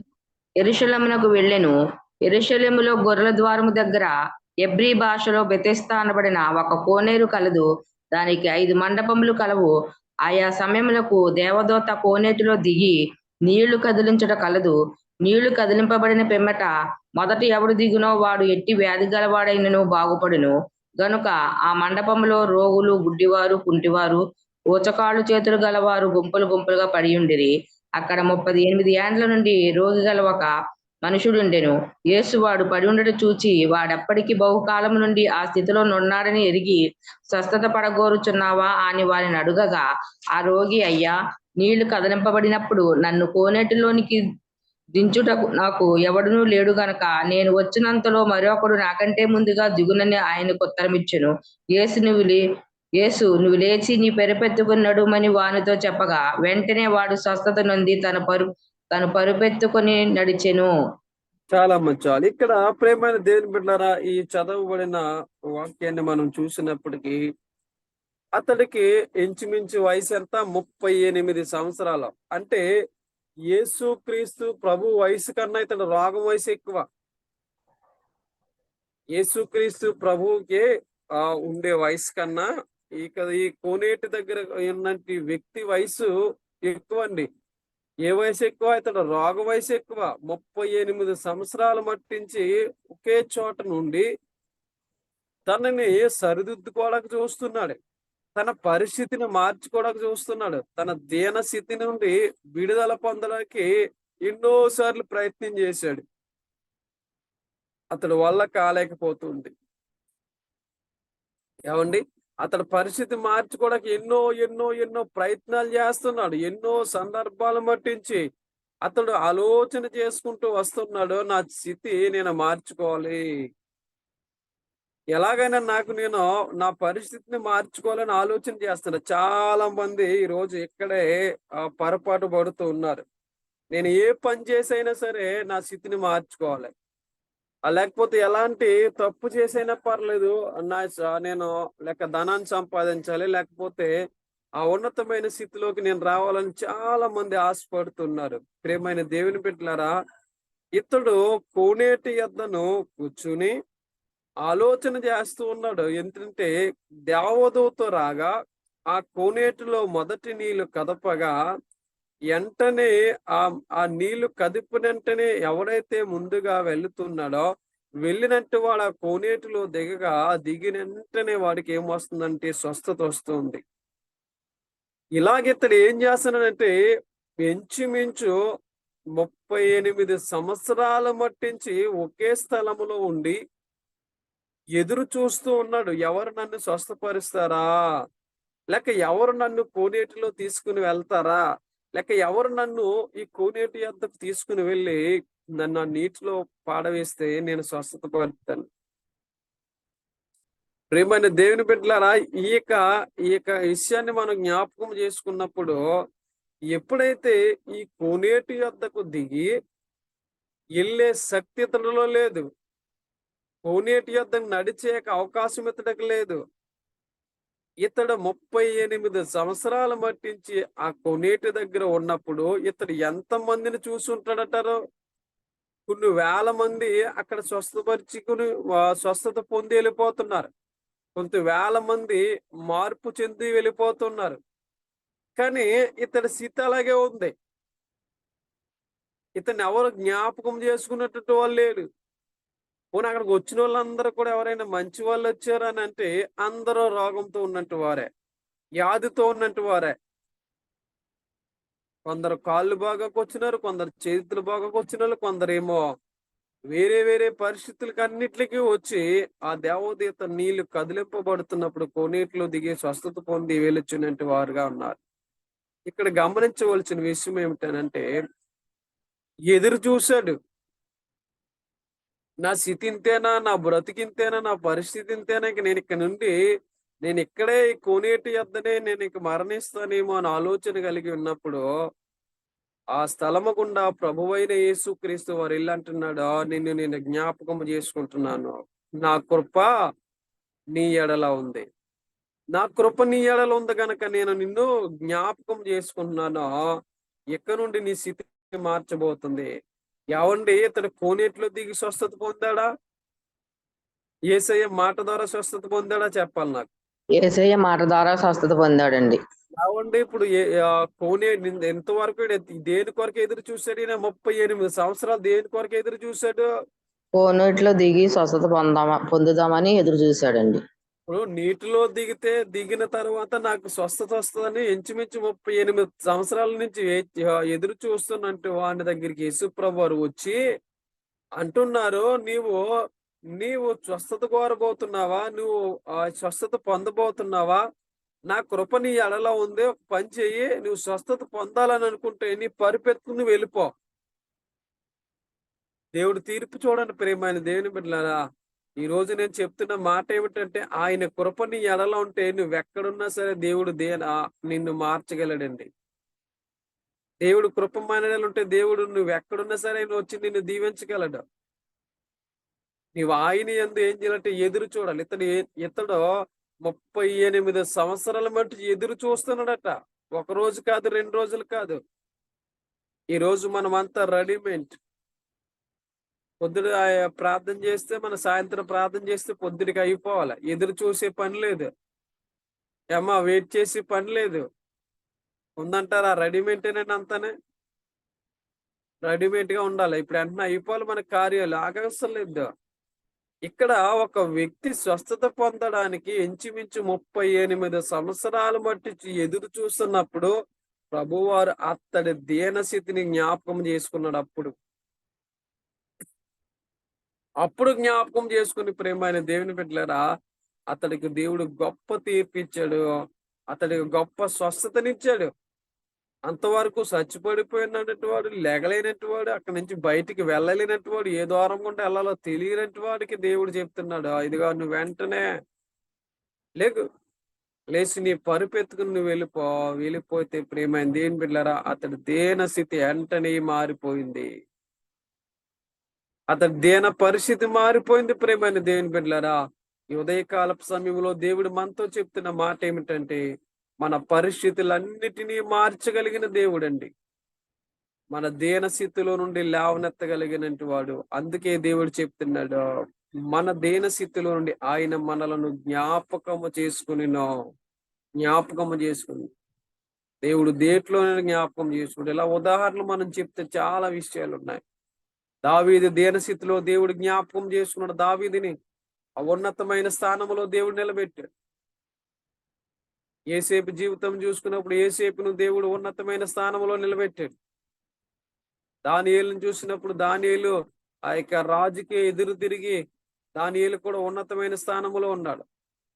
యెరూషలేమునకు వెళ్ళెను. యెరూషలేములో గొర్రెల ద్వారము దగ్గర ఎబ్రీ భాషలో బెతెస్దా అనబడిన ఒక కోనేరు కలదు. దానికి 5 మండపములు కలవు. ఆయా సమయములకు దేవదూత కోనేటిలో దిగి నీళ్లు కదిలించుట కలదు. నీళ్లు కదిలింపబడిన పిమ్మట మొదట ఎవడు దిగునో వాడు ఎట్టి వ్యాధి గలవాడైనను బాగుపడును. గనుక ఆ మండపములో రోగులు, గుడ్డివారు, కుంటివారు, ఊచకాళ్ళు చేతులు గలవారు గుంపులు గుంపులుగా పడి ఉండిరి. అక్కడ 38 ఏండ్ల నుండి రోగి గల ఒక మనుషుడుండెను. యేసు వాడు పడి ఉండట చూచి వాడెప్పటికి బహుకాలం నుండి ఆ స్థితిలో నున్నాడని ఎరిగి స్వస్థత పడగోరుచున్నావా అని వారిని అడుగగా, ఆ రోగి, అయ్యా, నీళ్లు కదిలింపబడినప్పుడు నన్ను కోనేటిలోనికి దించుటకు నాకు ఎవడునూ లేడు గనక నేను వచ్చినంతలో మరొకడు నాకంటే ముందుగా దిగునని ఆయనకు ఉత్తరమిచ్చెను. యేసు నువ్వు లేచి నీ పెరుపెత్తుకుని నడుమని వానితో చెప్పగా వెంటనే వాడు స్వస్థత నొంది తను పరుపెత్తుకొని నడిచెను. చాలా మంచి. ఇక్కడ ప్రేమైన దేవుని బిడ్డలారా, ఈ చదవబడిన వాక్యాన్ని మనం చూసినప్పటికీ అతడికి ఇంచుమించు వయసు ఎంత? 38 సంవత్సరాలు. అంటే యేసుక్రీస్తు ప్రభు వయసు కన్నా ఇతడు రోగం వయసు ఎక్కువ. యేసుక్రీస్తు ప్రభువుకి ఉండే వయసు కన్నా ఈ కోనేటి దగ్గర ఉన్నటువంటి వ్యక్తి వయసు ఎక్కువ అండి. ఏ వయసు ఎక్కువ? ఇతడు రోగ వయసు ఎక్కువ. 38 సంవత్సరాల మట్టించి ఒకే చోట నుండి తనని సరిదిద్దుకోవడానికి చూస్తున్నాడు. తన పరిస్థితిని మార్చుకోవడానికి చూస్తున్నాడు. తన దీన స్థితి నుండి విడుదల పొందడానికి ఎన్నోసార్లు ప్రయత్నం చేశాడు. అతడి వల్ల కాలేకపోతుంది. ఏమండి, అతడి పరిస్థితి మార్చుకోవడానికి ఎన్నో ఎన్నో ఎన్నో ప్రయత్నాలు చేస్తున్నాడు. ఎన్నో సందర్భాలు మట్టించి అతడు ఆలోచన చేసుకుంటూ వస్తున్నాడు, నా స్థితి నేను మార్చుకోవాలి, ఎలాగైనా నేను నా పరిస్థితిని మార్చుకోవాలని ఆలోచన చేస్తున్నాడు. చాలా మంది ఈరోజు ఇక్కడే పొరపాటు పడుతూ ఉన్నారు. నేను ఏ పని చేసైనా సరే నా స్థితిని మార్చుకోవాలి. లేకపోతే ఎలాంటి తప్పు చేసైనా పర్లేదు. నేను లేక ధనాన్ని సంపాదించాలి. లేకపోతే ఆ ఉన్నతమైన స్థితిలోకి నేను రావాలని చాలా మంది ఆశపడుతున్నారు. ప్రియమైన దేవుని బిడ్డలారా, ఇతడు కోనేటి యొద్దను కూర్చుని ఆలోచన చేస్తూ ఉన్నాడు. ఏంటంటే దేవదూత రాగా ఆ కోనేటిలో మొదటి నీళ్లు కదపగా ఎంటనే ఆ నీళ్లు కదిపినంటనే ఎవడైతే ముందుగా వెళ్తున్నాడో వెళ్ళినట్టు వాడు ఆ కోనేటిలో దిగిన వెంటనే వాడికి ఏమొస్తుందంటే స్వస్థత వస్తుంది. ఇలాగితడు ఏం చేస్తున్నాడంటే ఇంచుమించు 38 సంవత్సరాల మట్టించి ఒకే స్థలములో ఉండి ఎదురు చూస్తూ ఉన్నాడు. ఎవరు నన్ను స్వస్థపరుస్తారా? లేక ఎవరు నన్ను కోనేటిలో తీసుకుని వెళ్తారా? లేక ఎవరు నన్ను ఈ కోనేటి యొద్దకు తీసుకుని వెళ్ళి నన్ను ఆ నీటిలో పాడవేస్తే నేను స్వస్థత పరుతాను. ప్రియమైన దేవుని బిడ్డలారా, ఈ యొక్క విషయాన్ని మనం జ్ఞాపకం చేసుకున్నప్పుడు ఎప్పుడైతే ఈ కోనేటి యొద్దకు దిగి వెళ్ళే శక్తి ఇతడిలో లేదు. కోనేటి యొద్దకు నడిచే అవకాశం ఇతడికి లేదు. ఇతడు 38 సంవత్సరాల మట్టించి ఆ కోనేటి దగ్గర ఉన్నప్పుడు ఇతడు ఎంత మందిని చూసి ఉంటాడంటారు? కొన్ని వేల మంది అక్కడ స్వస్థత పొంది వెళ్ళిపోతున్నారు. కొంత వేల మంది మార్పు చెంది వెళ్ళిపోతున్నారు. కానీ ఇతడి స్థితి అలాగే ఉంది. ఇతన్ని ఎవరు జ్ఞాపకం చేసుకున్నట్టు వాళ్ళు లేరు. పోనీ అక్కడికి వచ్చిన వాళ్ళందరూ కూడా ఎవరైనా మంచి వాళ్ళు వచ్చారు అని అంటే అందరూ రోగంతో ఉన్నట్టు వారే, వ్యాధితో ఉన్నట్టు వారే. కొందరు కాళ్ళు బాగాకొచ్చినారు, కొందరు చేతులు బాగాకొచ్చినారు, కొందరేమో వేరే వేరే పరిస్థితులకి అన్నిట్లకి వచ్చి ఆ దేవదూత నీళ్లు కదిలింపబడుతున్నప్పుడు కోనేటిలో దిగి స్వస్థత పొంది వెలుచున్నట్టు వారుగా ఉన్నారు. ఇక్కడ గమనించవలసిన విషయం ఏమిటనంటే ఎదురు చూశాడు. నా స్థితి ఇంతేనా? నా బ్రతికింతేనా? నా పరిస్థితి ఇంతేనా? ఇక నేను ఇక్కడే ఈ కోనేటి యొద్దనే నేను ఇక మరణిస్తానేమో అని ఆలోచన కలిగి ఉన్నప్పుడు ఆ స్థలము గుండా ప్రభువైన యేసుక్రీస్తు వారు అంటున్నాడు, నేను జ్ఞాపకం చేసుకుంటున్నాను. నా కృప నీ ఎడల ఉంది. నా కృప నీ ఎడల ఉంది గనక నేను నిన్ను జ్ఞాపకం చేసుకుంటున్నాను. ఇక నుండి నీ స్థితి మార్చబోతుంది. ఏవండి, ఇతడు కోనేటిలో దిగి స్వస్థత పొందాడా? యేసయ్య మాట ద్వారా స్వస్థత పొందాడా చెప్పాలి నాకు. యేసయ్య మాట ద్వారా స్వస్థత పొందాడండి. ఏవండి, ఇప్పుడు ఎంతవరకు దేని కొరకు ఎదురు చూశాడు? ఈయన 38 సంవత్సరాలు దేని కొరకు ఎదురు చూశాడు? కోనేటిలో దిగి స్వస్థత పొందుదామని ఎదురు చూశాడండి. ఇప్పుడు నీటిలో దిగిన తర్వాత నాకు స్వస్థత వస్తుందని ఇంచుమించు 38 సంవత్సరాల నుంచి ఎదురు చూస్తున్నట్టు వాని దగ్గరికి యేసుప్రభు వారు వచ్చి అంటున్నారు, నీవు స్వస్థత కోరబోతున్నావా? నువ్వు స్వస్థత పొందబోతున్నావా? నా కృప నీ ఎడల ఉంది. ఒక పని చెయ్యి, నువ్వు స్వస్థత పొందాలని అనుకుంటే నీ పరిపెత్తుకుని వెళ్ళిపో. దేవుడు తీర్పు చూడండి. ప్రియమైన దేవుని బిడ్డలారా, ఈ రోజు నేను చెప్తున్న మాట ఏమిటంటే ఆయన కృప నీ ఎడల ఉంటే నువ్వెక్కడున్నా సరే దేవుడు నిన్ను మార్చగలడండి. దేవుడు కృప మనలో ఉంటే దేవుడు నువ్వెక్కడున్నా సరే ఆయన వచ్చి నిన్ను దీవించగలడు. నీవు ఆయన యందు ఏం చేయాలంటే ఎదురు చూడాలి. ఇతడు 38 సంవత్సరాల మటు ఎదురు చూస్తున్నాడట. ఒక రోజు కాదు, 2 రోజులు కాదు. ఈ రోజు మనమంతా రెడీమేడ్. పొద్దున ప్రార్థన చేస్తే మన సాయంత్రం ప్రార్థన చేస్తే పొద్దుడికి అయిపోవాలి. ఎదురు చూసే పని లేదు. వెయిట్ చేసే పని లేదు. ఉందంటారా? రెడీమేడేనండి అంతానే. రెడీమేడ్ గా ఉండాలి. ఇప్పుడు వెంటనే అయిపోవాలి మన కార్యాలు. ఆగవసరం లేదు. ఇక్కడ ఒక వ్యక్తి స్వస్థత పొందడానికి ఇంచుమించు 38 సంవత్సరాలు మట్టి ఎదురు చూస్తున్నప్పుడు ప్రభువారు అతడి దీనస్థితిని జ్ఞాపకం చేసుకున్నాడు. అప్పుడు జ్ఞాపకం చేసుకుని ప్రియమైన దేవుని బిడ్డలారా, అతడికి దేవుడు గొప్ప తీర్పిచ్చాడు. అతడికి గొప్ప స్వస్థతనిచ్చాడు. అంతవరకు చచ్చిపడిపోయినటువంటి వాడు, లెగలేనట్టు వాడు, అక్కడి నుంచి బయటికి వెళ్ళలేనట్టు వాడు, ఏ ద్వారం గుండా వెళ్ళాలో తెలియనట్టు వాడికి దేవుడు చెప్తున్నాడు, ఇదిగో నువ్వు వెంటనే లేకు, లేచి నీ పరుపెత్తుకుని నువ్వు వెళ్ళిపోతే ప్రియమైన దేవుని బిడ్డలారా, అతడి దేన స్థితి వెంటనే మారిపోయింది. అతడి దేన పరిస్థితి మారిపోయింది ప్రియమైన దేవుని బిడ్డలారా. ఈ ఉదయకాలపు సమయంలో దేవుడు మనతో చెప్తున్న మాట ఏమిటంటే, మన పరిస్థితులన్నిటినీ మార్చగలిగిన దేవుడండి. మన దీన స్థితిలో నుండి లేవనెత్తగలిగినటువంటి వాడు. అందుకే దేవుడు చెప్తున్నాడు, మన దీన స్థితిలో నుండి ఆయన మనలను జ్ఞాపకము చేసుకుని దేవుడు దేంట్లోనే జ్ఞాపకం చేసుకుంటే, ఇలా ఉదాహరణలు మనం చెప్తే చాలా విషయాలు ఉన్నాయి. దావీదు దీనస్థితిలో దేవుడు జ్ఞాపకం చేసుకున్నాడు. దావీదుని ఆ ఉన్నతమైన స్థానంలో దేవుడు నిలబెట్టాడు. యేసేపు జీవితం చూసుకున్నప్పుడు యేసేపును దేవుడు ఉన్నతమైన స్థానంలో నిలబెట్టాడు. దానియేలును చూసినప్పుడు దానియేలు ఆ యొక్క రాజుకి ఎదురు తిరిగి దానియేలు కూడా ఉన్నతమైన స్థానంలో ఉన్నాడు.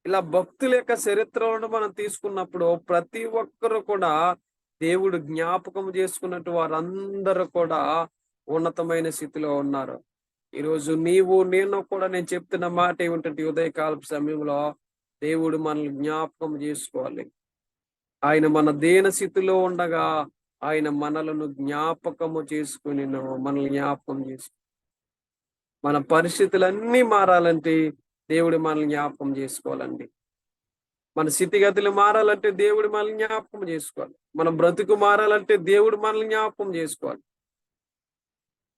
ఇలా భక్తుల యొక్క చరిత్రలను మనం తీసుకున్నప్పుడు ప్రతి ఒక్కరు కూడా దేవుడు జ్ఞాపకం చేసుకున్నట్టు వారందరూ కూడా ఉన్నతమైన స్థితిలో ఉన్నారు. ఈరోజు నేను కూడా నేను చెప్తున్న మాట ఏమిటంటే, ఉదయకాలపు సమయంలో దేవుడు మనల్ని జ్ఞాపకం చేసుకోవాలి. ఆయన మన దీన స్థితిలో ఉండగా ఆయన మనలను జ్ఞాపకము చేసుకుని మనల్ని జ్ఞాపకం చేసుకు మన పరిస్థితులన్నీ మారాలంటే దేవుడు మనల్ని జ్ఞాపకం చేసుకోవాలండి. మన స్థితిగతులు మారాలంటే దేవుడు మనల్ని జ్ఞాపకం చేసుకోవాలి. మన బ్రతుకు మారాలంటే దేవుడు మనల్ని జ్ఞాపకం చేసుకోవాలి.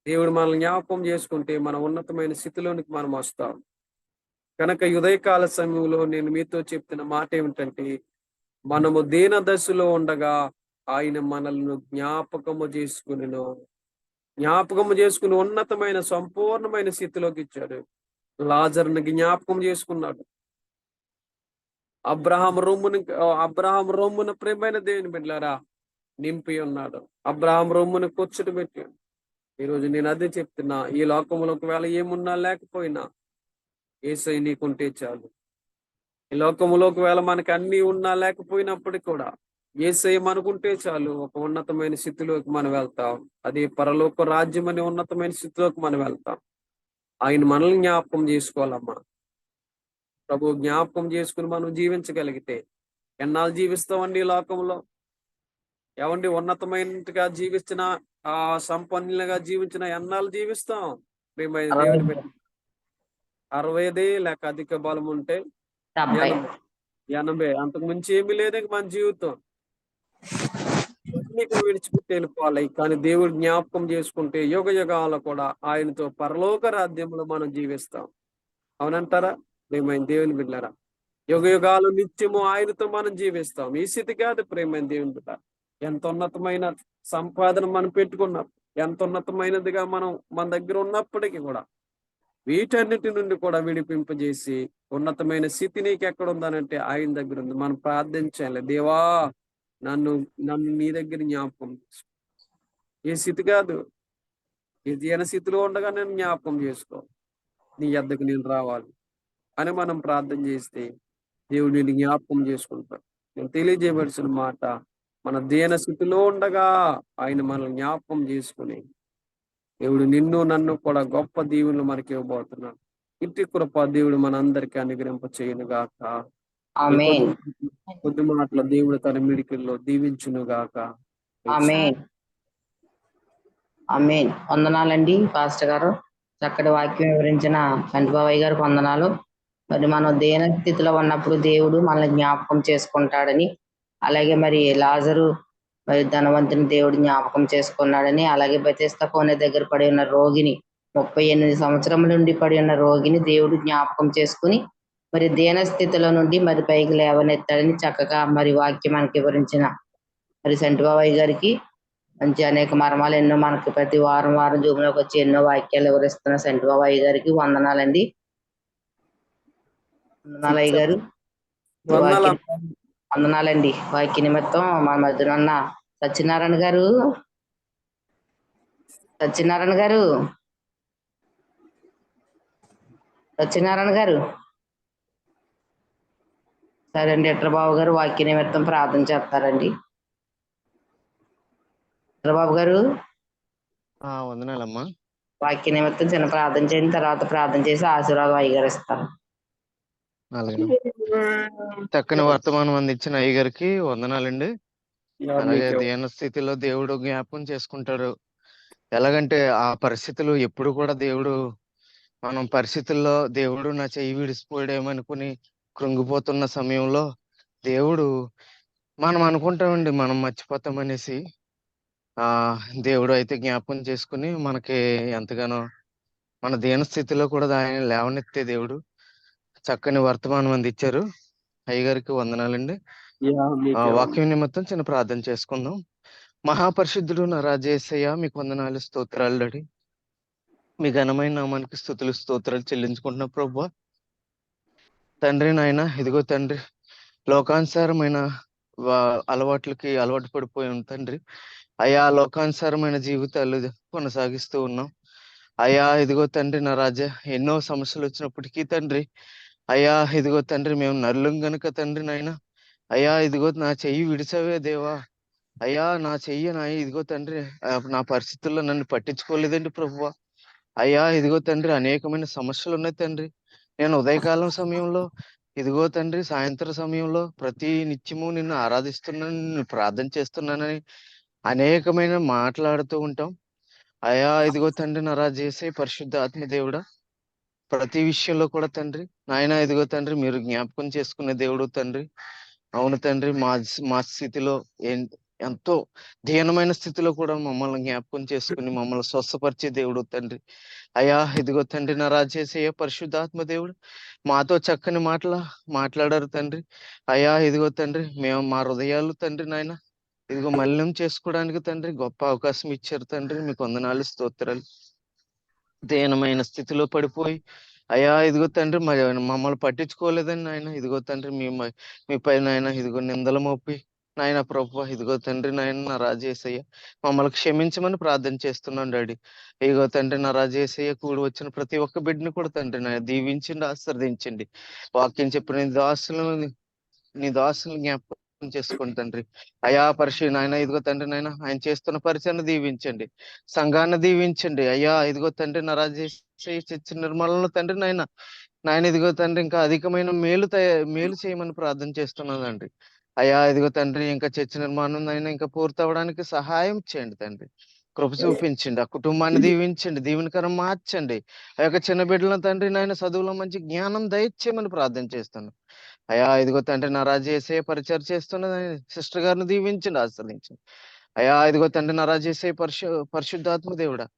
దేవుడు మనల్ని జ్ఞాపకం చేసుకుంటే మన ఉన్నతమైన స్థితిలోనికి మనం వస్తాం. కనుక ఉదయకాల సమయంలో నేను మీతో చెప్తున్న మాట ఏమిటంటే, మనము దీన దశలో ఉండగా ఆయన మనల్ని జ్ఞాపకము చేసుకుని ఉన్నతమైన సంపూర్ణమైన స్థితిలోకి ఇచ్చాడు. లాజరుని జ్ఞాపకం చేసుకున్నాడు. అబ్రహాం రొమ్మున ప్రియమైన దేవుని బిడ్డలారా నింపి ఉన్నాడు. అబ్రహాం రొమ్మున కూర్చుని పెట్టాడు. ఈరోజు నేను అదే చెప్తున్నా, ఈ లోకంలో ఒకవేళ ఏమున్నా లేకపోయినా యేసయ్య నీకుంటే చాలు. ఈ లోకంలో ఒకవేళ మనకి అన్ని ఉన్నా లేకపోయినప్పటికీ కూడా యేసయ్య మనకుంటే చాలు. ఒక ఉన్నతమైన స్థితిలోకి మనం వెళ్తాం. అది పరలోక రాజ్యం అనే ఉన్నతమైన స్థితిలోకి మనం వెళ్తాం. ఆయన మనల్ని జ్ఞాపకం చేసుకోవాలమ్మా. ప్రభు జ్ఞాపకం చేసుకుని మనం జీవించగలిగితే ఎన్నాళ్ళు జీవిస్తామండి ఈ లోకంలో? ఏమండి, ఉన్నతమైనగా జీవించిన ఆ సంపన్నులుగా జీవించిన ఎన్నాళ్ళు జీవిస్తాం? ప్రియమైన దేవుని బిడ్డ, 60 లేక అధిక బలం ఉంటే 80 అంతకు మించి ఏమీ లేదు మన జీవితం. విడిచిపెట్టి వెళ్ళిపోవాలి. కానీ దేవుడు జ్ఞాపకం చేసుకుంటే యుగ యుగాలు కూడా ఆయనతో పరలోక రాజ్యంలో మనం జీవిస్తాం. అవునంటారా? ప్రియమైన దేవుని బిడ్డలారా, యుగ యుగాలు నిత్యము ఆయనతో మనం జీవిస్తాం. ఈ స్థితి కాదు ప్రియమైన దేవుని బిడ్డ. ఎంత ఉన్నతమైన సంపాదన మనం పెట్టుకున్నాం, ఎంత ఉన్నతమైనదిగా మనం మన దగ్గర ఉన్నప్పటికీ కూడా వీటన్నిటి నుండి కూడా విడిపింపజేసి ఉన్నతమైన స్థితి నీకు ఎక్కడ ఉందనంటే ఆయన దగ్గర ఉంది. మనం ప్రార్థించాలి, దేవా నన్ను నీ దగ్గర జ్ఞాపకం చేసుకో. ఏ స్థితి కాదు, ఈ దీన స్థితిలో ఉండగా నేను జ్ఞాపకం చేసుకో, నీ యొద్దకు నేను రావాలి అని మనం ప్రార్థన చేస్తే దేవుడు నిన్ను జ్ఞాపకం చేసుకుంటాడు. నేను తెలియజేయవలసిన మాట, మన దీన స్థితిలో ఉండగా ఆయన మనల్ని జ్ఞాపకం చేసుకుని దేవుడు నిన్ను నన్ను కూడా గొప్ప దీవెనలు మనకి ఇవ్వబోతున్నాడు. ఇంటి కృప దేవుడు మనందరికీ అనుగ్రహింప చేయను గాక. ఆమేన్. కొద్ది మాటల దేవుడు తన మిడికిల్లో దీవించును గాక. ఆమేన్. ఆమేన్. వందనాలండి పాస్టర్ గారు. చక్కటి వాక్యం వివరించిన చంటిబాబయ్య గారికి వందనాలు. మరి మనం దీన స్థితిలో ఉన్నప్పుడు దేవుడు మనల్ని జ్ఞాపకం చేసుకుంటాడని, అలాగే మరి లాజరు మరి ధనవంతుని దేవుడు జ్ఞాపకం చేసుకున్నాడని, అలాగే బెతెస్దా కోనె దగ్గర పడి ఉన్న రోగిని 38 సంవత్సరముల నుండి పడి ఉన్న రోగిని దేవుడు జ్ఞాపకం చేసుకుని మరి దీన స్థితిలో నుండి మరి పైకి లేవనెత్తాడని చక్కగా మరి వాక్యం మనకి వివరించిన మరి చంటిబాబయ్య గారికి మంచి అనేక మర్మాలు ఎన్నో మనకి ప్రతి వారం జూమ్లోకి వచ్చి ఎన్నో వాక్యాలు వివరిస్తున్న చంటిబాబయ్య గారికి వందనాలండి. వందనాలయ్య గారు. వందనాలండి. వాక్య నిమిత్తం మా మధ్యన ఉన్న సత్యనారాయణ గారు సరే అండి. ఎట్రబాబు గారు వాక్య నిమిత్తం ప్రార్థన చేస్తారండి. ఎట్రబాబు గారు వందనాలమ్మా. వాక్య నిమిత్తం చిన్న ప్రార్థన చేసిన తర్వాత ప్రార్థన చేసి ఆశీర్వాదం అయ్యగారు ఇస్తారు. అలాగే చక్కని వర్తమానం అందించిన అయ్య గారికి వందనాలండి. అలాగే మీకే దీన స్థితిలో దేవుడు జ్ఞాపకం చేసుకుంటారు. ఎలాగంటే ఆ పరిస్థితులు ఎప్పుడు కూడా దేవుడు మనం పరిస్థితుల్లో దేవుడు నా చెయ్యి విడిసిపోయాడేమనుకుని కృంగిపోతున్న సమయంలో దేవుడు మనం అనుకుంటామండి మనం మర్చిపోతామనేసి ఆ దేవుడు అయితే జ్ఞాపకం చేసుకుని మనకి ఎంతగానో మన దీన స్థితిలో కూడా ఆయన లేవనెత్తే దేవుడు చక్కని వర్తమానం అందించారు. అయ్యగారికి వందనాలండి. మీకే వాక్యం నిమిత్తం చిన్న ప్రార్థన చేసుకుందాం. మహాపరిశుద్ధుడు నా రాజేశయ్య మీకు వందనాలు స్తోత్రాలు డాడీ. మీ ఘనమైన నామానికి స్తుతులు స్తోత్రాలు చెల్లించుకుంటున్నా ప్రభువా. తండ్రి నాయన ఇదిగో తండ్రి లోకానుసారమైన అలవాట్లకి అలవాటు పడిపోయాం తండ్రి. అయా లోకానుసారమైన జీవితాలు కొనసాగిస్తూ ఉన్నాం. అయ్యా ఇదిగో తండ్రి నా రాజా ఎన్నో సమస్యలు వచ్చినప్పటికీ తండ్రి అయ్యా ఇదిగో తండ్రి మేము నరులం గనుక తండ్రి నాయన అయ్యా ఇదిగో నా చెయ్యి విడిచావే దేవా. అయ్యా నా చెయ్యి ఇదిగో తండ్రి నా పరిస్థితుల్లో నన్ను పట్టించుకోలేదండి ప్రభువా. అయ్యా ఇదిగో తండ్రి అనేకమైన సమస్యలు ఉన్నాయి తండ్రి. నేను ఉదయకాలం సమయంలో ఇదిగో తండ్రి సాయంత్రం సమయంలో ప్రతి నిత్యము నిన్ను ఆరాధిస్తున్నాను, నిన్ను ప్రార్థన చేస్తున్నానని అనేకమైన మాట్లాడుతూ ఉంటాం. అయ్యా ఇదిగో తండ్రి నా చేసే పరిశుద్ధ ఆత్మ దేవుడా ప్రతి విషయంలో కూడా తండ్రి నాయన ఇదిగో తండ్రి మీరు జ్ఞాపకం చేసుకునే దేవుడు తండ్రి. అవును తండ్రి మా స్థితిలో ఎంతో దీనమైన స్థితిలో కూడా మమ్మల్ని జ్ఞాపకం చేసుకుని మమ్మల్ని స్వస్థపరిచే దేవుడు తండ్రి. అయ్యా ఇదిగో తండ్రి నా చేసే పరిశుద్ధాత్మ దేవుడు మాతో చక్కని మాట్లాడారు తండ్రి. అయ్యా ఇదిగో తండ్రి మేము మా హృదయాలు తండ్రి నాయన ఇదిగో మలినం చేసుకోవడానికి తండ్రి గొప్ప అవకాశం ఇచ్చారు తండ్రి. మీకు వందనాలు స్తోత్రాలు. దీనమైన స్థితిలో పడిపోయి అయ్యా ఇదిగో తండ్రి మమ్మల్ని పట్టించుకోలేదని నాయన ఇదిగో తండ్రి మీ పైన నాయన ఇదిగో నిందలు మోపి నాయన ప్రభువా ఇదిగో తండ్రి నాయన నా రాజేసయ్య మమ్మల్ని క్షమించమని ప్రార్థన చేస్తున్నాను డాడీ. ఇదిగో తండ్రి నా రాజేసయ్య కూడి వచ్చిన ప్రతి ఒక్క బిడ్డని కూడా తండ్రి నాయన దీవించండి, ఆశీర్వదించండి. వాక్యం చెప్పిన నీ దాసులు జ్ఞాపకం చేసుకోండి తండ్రి. అయా నాయన ఇదిగో తండ్రి నాయన ఆయన చేస్తున్న పరిచయాన్ని దీవించండి, సంఘాన్ని దీవించండి. అయ్యా ఇదిగో తండ్రి నా చర్చ నిర్మలంలో తండ్రి నాయన ఇదిగో తండ్రి ఇంకా అధికమైన మేలు చేయమని ప్రార్థన చేస్తున్నాను తండ్రి. అయ్యా ఇదిగో తండ్రి ఇంకా చర్చ నిర్మాణం అయినా ఇంకా పూర్తి అవ్వడానికి సహాయం చేయండి తండ్రి. కృప చూపించండి, ఆ కుటుంబాన్ని దీవించండి, దీవెనకరం మార్చండి. ఆ యొక్క చిన్న బిడ్డలను తండ్రి నాయన చదువులో మంచి జ్ఞానం దయచేయమని ప్రార్థన చేస్తాను. అయ్యా ఇదిగో తండ్రి నా చేసే పరిచయం చేస్తున్న సిస్టర్ గారిని దీవించండి, ఆశ్రయించండి. అయ్యా ఇదిగో తండ్రి నా చేసే పరిశుద్ధాత్మ దేవుడా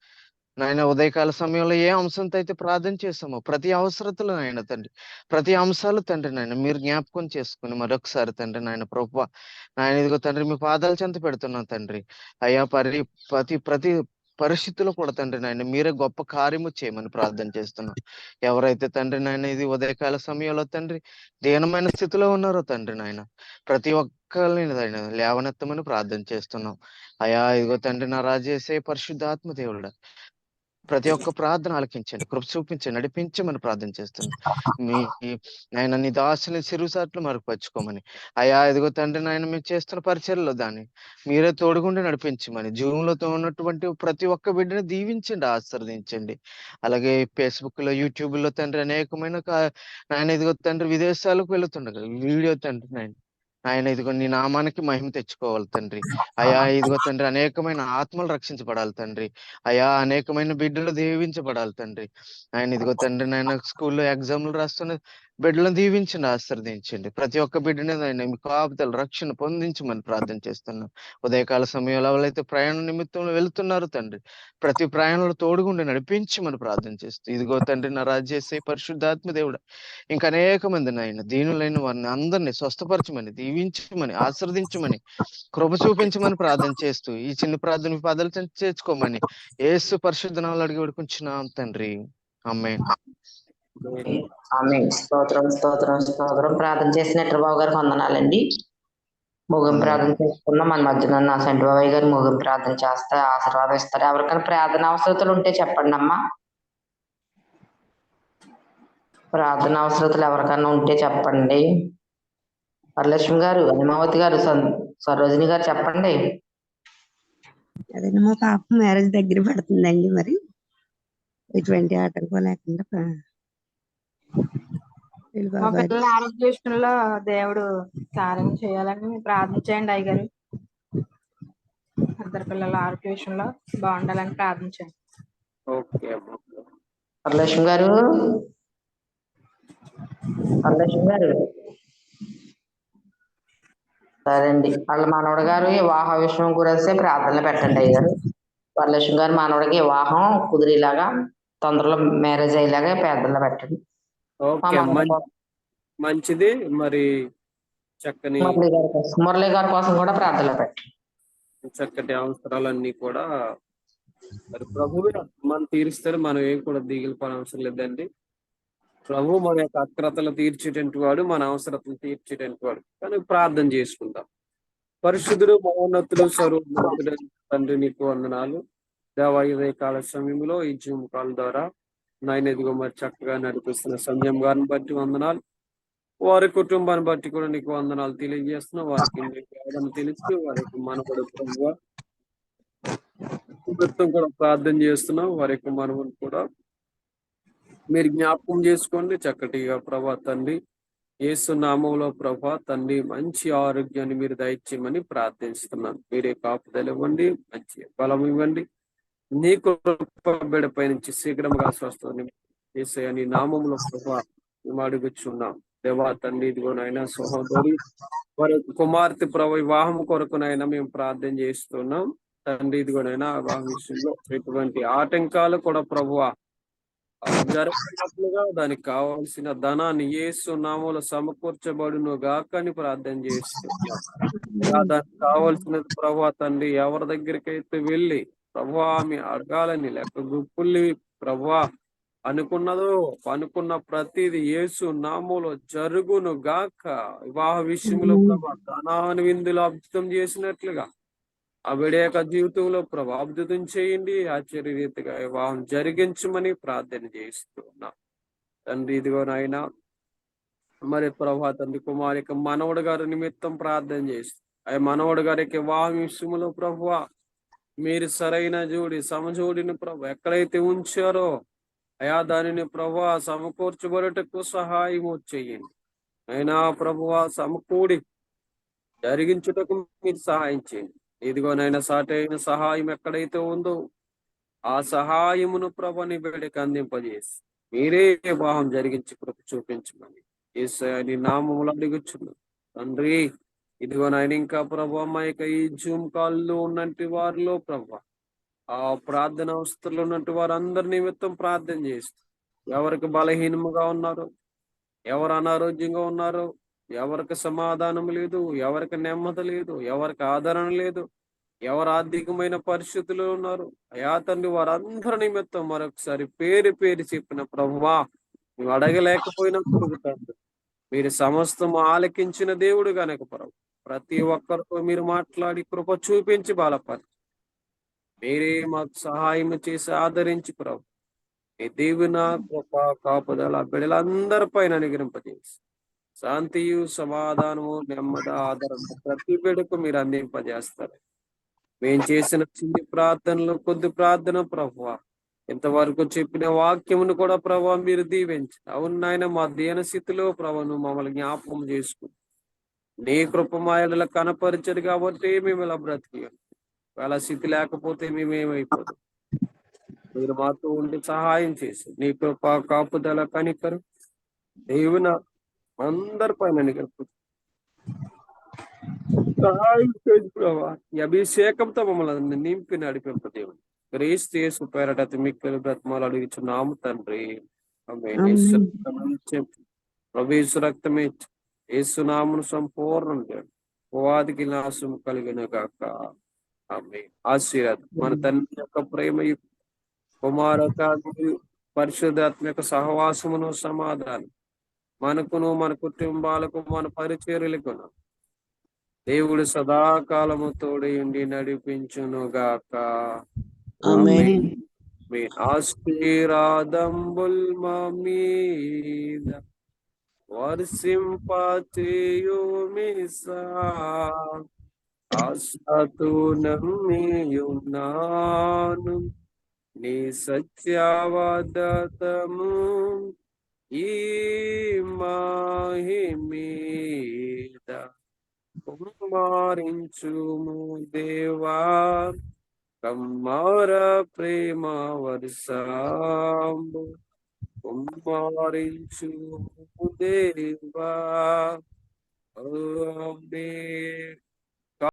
నాయన ఉదయకాల సమయంలో ఏ అంశంతో అయితే ప్రార్థన చేస్తామో ప్రతి అవసరతలు నాయన తండ్రి ప్రతి అంశాలు తండ్రి నాయన మీరు జ్ఞాపకం చేసుకుని మరొకసారి తండ్రి నాయన ప్రభువా నాయన ఇదిగో తండ్రి మీ పాదాల చెంత పెడుతున్నాం తండ్రి. అయ్యా ప్రతి పరిస్థితుల్లో కూడా తండ్రి నాయన మీరే గొప్ప కార్యము చేయమని ప్రార్థన చేస్తున్నాం. ఎవరైతే తండ్రి నాయన ఇది ఉదయకాల సమయంలో తండ్రి దీనమైన స్థితిలో ఉన్నారో తండ్రి నాయన ప్రతి ఒక్కరిని నాయన లేవనెత్తమని ప్రార్థన చేస్తున్నాం. అయ్యా ఇదిగో తండ్రి నా చేసే పరిశుద్ధాత్మ దేవుడా ప్రతి ఒక్క ప్రార్థన ఆలకించండి, కృప చూపించండి, నడిపించమని ప్రార్థన చేస్తుంది. మీ ఆయన నీ దాసుని సిరుసాట్లు మరుగుపరుచుకోమని అయ్యా ఇదిగో తండ్రి నాయన మీరు చేస్తున్న పరిచర్లో దాన్ని మీరే తోడుగుండి నడిపించమని జూమ్లో ఉన్నటువంటి ప్రతి ఒక్క బిడ్డని దీవించండి, ఆశీర్వదించండి. అలాగే ఫేస్బుక్ లో యూట్యూబ్ లో తండ్రి అనేకమైన నాయన ఇదిగో తండ్రి విదేశాలకు వెళుతుండగా వీడియో తండ్రి ఆయన ఇదిగో నీ నామానికి మహిమ తెచ్చుకోవాలి తండ్రి. అయా ఇదిగో తండ్రి అనేకమైన ఆత్మలు రక్షించబడాలి తండ్రి. అయా అనేకమైన బిడ్డలు దీవించబడాలి తండ్రి. ఆయన ఇదిగో తండ్రి నాయన స్కూల్లో ఎగ్జామ్లు రాస్తున్న బిడ్డలను దీవించండి, ఆశీర్వదించండి. ప్రతి ఒక్క బిడ్డని ఆయన మీ కాపుదల రక్షణ పొందించమని ప్రార్థన చేస్తున్నాం. ఉదయకాల సమయంలో ఎవరైతే ప్రయాణ నిమిత్తంలో వెళ్తున్నారు తండ్రి ప్రతి ప్రయాణంలో తోడుగుండి నడిపించమని ప్రార్థన చేస్తూ ఇదిగో తండ్రి నా చేసే పరిశుద్ధాత్మ దేవుడు ఇంకా అనేక మంది నాయన దీనులైన వారిని అందరినీ స్వస్థపరచమని దీవించమని ఆశీర్వదించమని కృప చూపించమని ప్రార్థన చేస్తూ ఈ చిన్న ప్రార్థన మీ పదాలు చేర్చుకోమని యేసు పరిశుద్ధ నామములో అడిగి వేడుకుంటున్నాం తండ్రి. ఆమేన్. ఆమేన్. స్తోత్రం స్తోత్రం స్తోత్రం. ప్రార్థన చేసినట్టు బాబు గారికి వందనాలండి. ముగింపు ప్రార్థన చేసుకున్నాం. మన మధ్యలో ఉన్న సంటి బాబాయ్ గారు ముగింపు ప్రార్థన చేస్తే ఆశీర్వాదం ఇస్తారు. ఎవరికైనా ప్రార్థన అవసరతలు ఉంటే చెప్పండి అమ్మా. ప్రార్థన అవసరతలు ఎవరికైనా ఉంటే చెప్పండి. వరలక్ష్మి గారు, హనుమావతి గారు, సరోజిని గారు చెప్పండి. అదేనా మా పాప మ్యారేజ్ దగ్గర పడుతుందండి, మరి ఎటువంటి ఆటంకం లేకుండా వీళ్ళు మా బాబాయ్ పిల్లల ఆరోగ్య విషయంలో దేవుడు కార్యం చేయాలని ప్రార్థించండి అయ్యగారు. ఇద్దరు పిల్లల ఆరోగ్య విషయంలో బాగుండాలని ప్రార్థించండి. ఓకే అమ్మా. వరలక్ష్మి గారు, వరలక్ష్మి గారు, సరే అండి. వాళ్ళ మనవడు గారు వివాహ విషయం గురించి ప్రార్థనలు పెట్టండి అయ్యారు. వరలక్ష్మి గారు మనవడికి వివాహం కుదిరేలాగా తొందరలో మ్యారేజ్ అయ్యేలాగా ప్రార్థనలు పెట్టండి. మా ఓకే మనవడి కోసం, మంచిది. మరి చక్కని మురళి గారి కోసం కూడా ప్రార్థనలు పెట్టండి. చక్కటి అవసరాలన్నీ కూడా మరి ప్రభువే మనం తీరుస్తారు. మనం ఏం కూడా దిగులు పడ అవసరం లేదండి. ప్రభు మన యొక్క అక్రతలు తీర్చేటువంటి వాడు, మన అవసరతలు తీర్చేటువంటి వాడు. కానీ ప్రార్థన చేసుకుందాం. పరిశుద్ధుడు, మహోన్నతుడు, సర్వోన్నతుడు తండ్రి, నీకు వందనాలు. దేవా, ఇదే కాల సమయంలో ఈ జూమ్ కాల్ ద్వారా నాయన ఇదిగో మరి చక్కగా నడిపిస్తున్న సంజయం గారిని బట్టి వందనాలు. వారి కుటుంబాన్ని బట్టి కూడా నీకు వందనాలు తెలియజేస్తున్నాం. వారికి తెలిసి వారికి మనబడి ప్రభువా మొత్తం కూడా ప్రార్థన చేస్తున్నాం. వారి యొక్క మనవుని కూడా మీరు జ్ఞాపకం చేసుకోండి. చక్కటిగా ప్రభా తండ్రి, యేసు నామంలో ప్రభా తండ్రి మంచి ఆరోగ్యాన్ని మీరు దయచేయమని ప్రార్థిస్తున్నాను. మీరే కాపుదల ఇవ్వండి, మంచి బలం ఇవ్వండి. నీ కృప బిడ్డపై నుంచి శీఘ్రంగా స్వస్థత యేసయ్య నీ నామంలో ప్రభా మేము అడుగుచున్నాం. దేవా తండ్రి, ఇదిగోనైనా సహోదరి వారి కుమార్తె ప్రభు వివాహం కొరకునైనా మేము ప్రార్థన చేస్తున్నాం. తండ్రి, ఇదిగోనైనా వివాహ విషయంలో ఎటువంటి ఆటంకాలు కూడా ప్రభువా జరిగినట్లుగా దానికి కావాల్సిన ధనాన్ని యేసు నామములో సమకూర్చబడును గాక అని ప్రార్థన చేస్తున్నాం. దానికి కావాల్సినది ప్రభువా తండ్రి ఎవరి దగ్గరికైతే వెళ్ళి ప్రభువా మీ అడగాలని లేక గుప్పుల్ని ప్రభువా అనుకున్న ప్రతిది యేసు నామములో జరుగును గాక. వివాహ విషయంలో ప్రభా ధనాన్ని విందులు అద్భుతం చేసినట్లుగా ఆ బిడ్డ యొక్క జీవితంలో ప్రభా అద్భుతం చేయండి. ఆశ్చర్య రీతిగా వివాహం జరిగించమని ప్రార్థన చేస్తున్నాం. తండ్రి, ఇదిగో నాయన మరి ప్రభా తండ్రి కుమారి యొక్క మనవడు గారి నిమిత్తం ప్రార్థన చేస్తాం. ఆ మనవడు గారికి వివాహ విషయంలో ప్రభువా మీరు సరైన సమజోడిని ప్రభు ఎక్కడైతే ఉంచారో అయా దానిని ప్రభువా సమకూర్చబడుటకు సహాయము చేయండి. అయినా ప్రభువా సమకూడి జరిగించుటకు మీరు సహాయం చేయండి. ఇదిగోనైనా సాటైన సహాయం ఎక్కడైతే ఉందో ఆ సహాయమును ప్రభుని బిడ్డకి అందింపజేసి మీరే వివాహం జరిగించి కృప చూపించమని యేసయ్య నీ నామములో అడుగుచున్నాం తండ్రి. ఇదిగోనైనా ఇంకా ప్రభు అమ్మ యొక్క ఈ జూమ్ కాల్లో ఉన్నట్టు వారిలో ప్రభు ఆ ప్రార్థన అవస్థలో ఉన్నట్టు వారందరి నిమిత్తం ప్రార్థన చేస్తూ ఎవరికి బలహీనముగా ఉన్నారు, ఎవరు అనారోగ్యంగా ఉన్నారు, ఎవరికి సమాధానం లేదు, ఎవరికి నెమ్మది లేదు, ఎవరికి ఆదరణ లేదు, ఎవరు ఆర్థికమైన పరిస్థితులు ఉన్నారు అయా తండ్రి వారందరి నిమిత్తం మరొకసారి పేరు పేరు చెప్పిన ప్రభువా నువ్వు అడగలేకపోయినప్పుడు తండ్రి మీరు సమస్తం ఆలకించిన దేవుడు గనక ప్రభు ప్రతి ఒక్కరితో మీరు మాట్లాడి కృప చూపించి బలపరి మీరే మాకు సహాయం చేసి ఆదరించి ప్రభు మీ దేవున కృప కాపుదల బిడ్డలందరిపైన అనుగ్రహింపజేసి శాంతియు సమాధానము నెమ్మది ఆదరణ ప్రతి బిడ్డకు మీరు అందింపజేస్తారు. మేము చేసిన చిన్ని ప్రార్థనలు కొద్ది ప్రార్థన ప్రభువా ఇంతవరకు చెప్పిన వాక్యమును కూడా ప్రభావ మీరు దీవించి అవును నాయన మా దీన స్థితిలో ప్రభను మమ్మల్ని జ్ఞాపకం చేసుకుని నీ కృపమాయల కనపరిచరు కాబట్టి మేము ఇలా బ్రతికి అలా స్థితి లేకపోతే మేమేమైపోతాం. మీరు మాతో ఉండి సహాయం చేసి నీ కృప కాపుదల కనికరు దేవున అందరిపైన సహాయం చేసి ప్రభా ఈ అభిషేకంతో మమ్మల్ని నింపి నడిపింప దేవుని క్రీస్తు యేసు పేరట మిక్కలు బ్రతమాలు అడుగుచున్నాము తండ్రి. ప్రభు రక్తమే యేసునామను సంపూర్ణంగా ఉపాధికి నాశం కలిగిన గాక. ఆమె ఆశీర్వాదం మన తండ్రి యొక్క ప్రేమ కుమారక పరిశుద్ధాత్మ యొక్క సహవాసమును సమాధానం మనకును మన కుటుంబాలకు మన పరిచర్యలకును దేవుడు సదాకాలము తోడయుండి నడిపించును గాక. మీ ఆశీర్వాదంబుల్ మా మీద వర్షింపచేయుమిసా ఆశతో నమ్మియున్నాను నీ సత్యవదతము ఈ మహిమీద కుమారించుము దేవా, కమ్మార ప్రేమ వర్షంబు కుమారించుము దేవా. ఆమేన్.